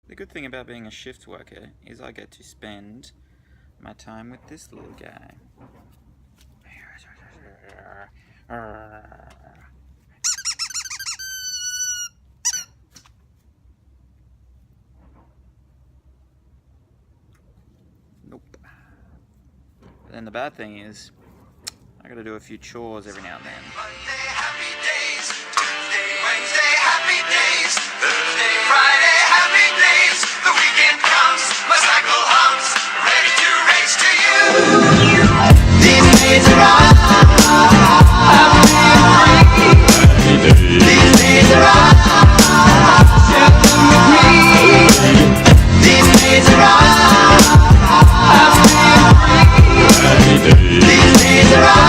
The good thing about being a shift worker is I get to spend my time with this little guy. Nope. But then the bad thing is, I gotta do a few chores every now and then. Monday, happy days. Tuesday, Wednesday, happy days. Thursday, Friday, happy days. The weekend comes, my cycle hums, ready to race to you. These days are all These days are all share them with me. These days are all These days are all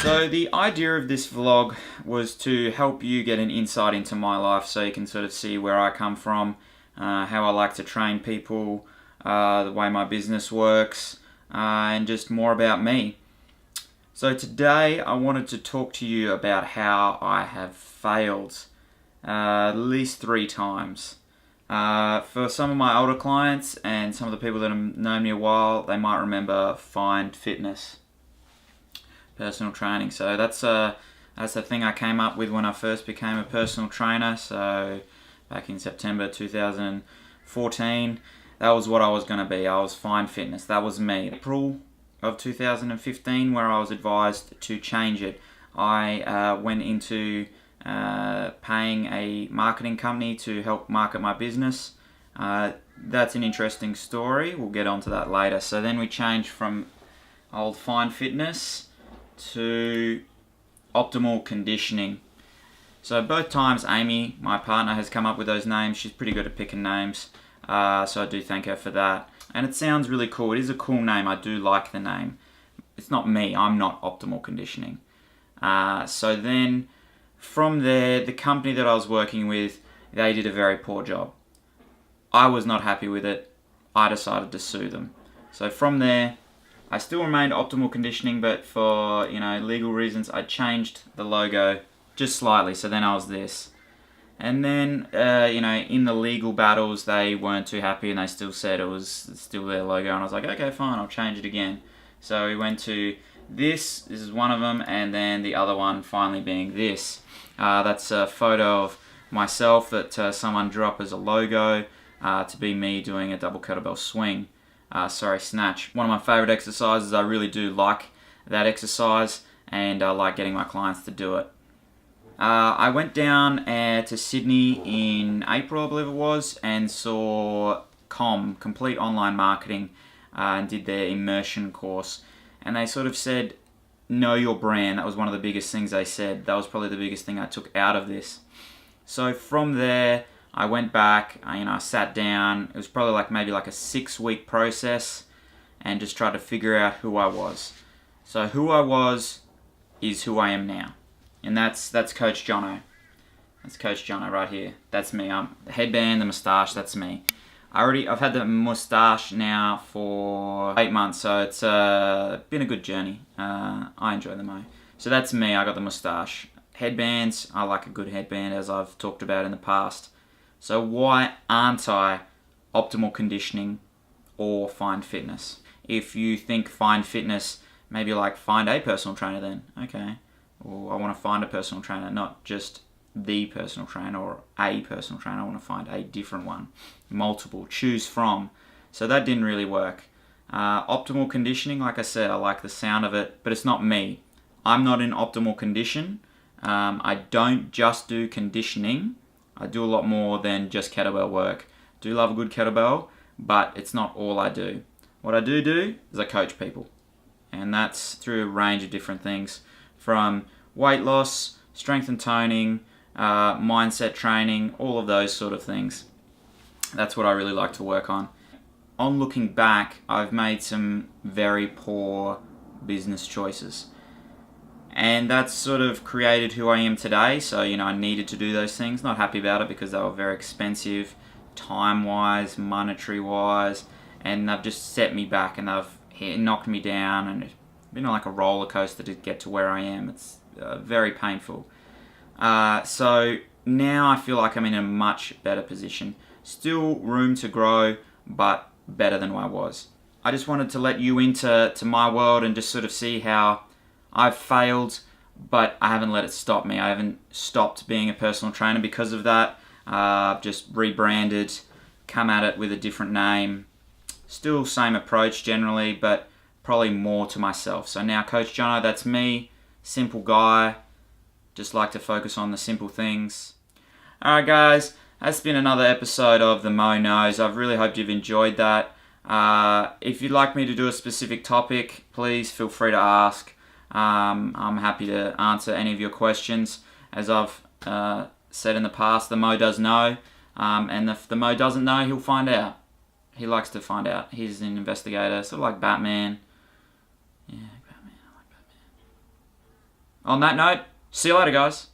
So the idea of this vlog was to help you get an insight into my life so you can sort of see where I come from, how I like to train people, the way my business works, and just more about me. So today I wanted to talk to you about how I have failed at least 3 times. For some of my older clients and some of the people that have known me a while, they might remember Find Fitness, personal training. So that's the thing I came up with when I first became a personal trainer. So back in September 2014, that was what I was going to be. I was Find Fitness. That was me. April of 2015, where I was advised to change it, I went into paying a marketing company to help market my business. That's an interesting story. We'll get onto that later. So then we changed from old Find Fitness to Optimal Conditioning. So both times Amy, my partner, has come up with those names. She's pretty good at picking names, so I do thank her for that. And it sounds really cool. It is a cool name. I do like the name. It's not me. I'm not Optimal Conditioning. So then from there, the company that I was working with, they did a very poor job. I was not happy with it. I decided to sue them. So from there, I still remained Optimal Conditioning, but for legal reasons, I changed the logo just slightly. So then I was this. And then, in the legal battles, they weren't too happy and they still said it was still their logo. And I was like, okay, fine, I'll change it again. So we went to this is one of them, and then the other one finally being this. That's a photo of myself that someone drew up as a logo to be me doing a double kettlebell swing. Snatch. One of my favorite exercises. I really do like that exercise, and I like getting my clients to do it. I went down to Sydney in April, I believe it was, and saw Complete Online Marketing, and did their immersion course. And they sort of said, know your brand. That was one of the biggest things they said. That was probably the biggest thing I took out of this. So from there, I went back, I sat down. It was probably maybe a 6-week process, and just tried to figure out who I was. So who I was is who I am now. And that's Coach Jono. That's Coach Jono right here. That's me. The headband, the moustache, that's me. I've had the moustache now for 8 months, so it's been a good journey. I enjoy the mo. So that's me. I got the moustache. Headbands, I like a good headband, as I've talked about in the past. So why aren't I Optimal Conditioning or Find Fitness? If you think Find Fitness, maybe find a personal trainer then. Okay. Or I want to find a personal trainer, not just the personal trainer or a personal trainer. I want to find a different one. Multiple. Choose from. So that didn't really work. Optimal Conditioning, like I said, I like the sound of it, but it's not me. I'm not in optimal condition. I don't just do conditioning. I do a lot more than just kettlebell work. Do love a good kettlebell, but it's not all I do. What I do is I coach people. And that's through a range of different things, from weight loss, strength and toning, mindset training, all of those sort of things. That's what I really like to work on. On looking back, I've made some very poor business choices. And that's sort of created who I am today. So, I needed to do those things. Not happy about it because they were very expensive, time-wise, monetary-wise, and they've just set me back and they've knocked me down, and it's been like a roller coaster to get to where I am. It's very painful. So now I feel like I'm in a much better position. Still room to grow, but better than I was. I just wanted to let you into my world and just sort of see how I've failed, but I haven't let it stop me. I haven't stopped being a personal trainer because of that. I've just rebranded, come at it with a different name. Still same approach generally, but probably more to myself. So now Coach Jono, that's me. Simple guy. Just like to focus on the simple things. Alright guys, that's been another episode of The Mo Knows. I've really hoped you've enjoyed that. If you'd like me to do a specific topic, please feel free to ask. I'm happy to answer any of your questions. As I've said in the past, the Mo does know. And if the Mo doesn't know, he'll find out. He likes to find out. He's an investigator, sort of like Batman. Yeah, Batman. I like Batman. On that note, see you later, guys.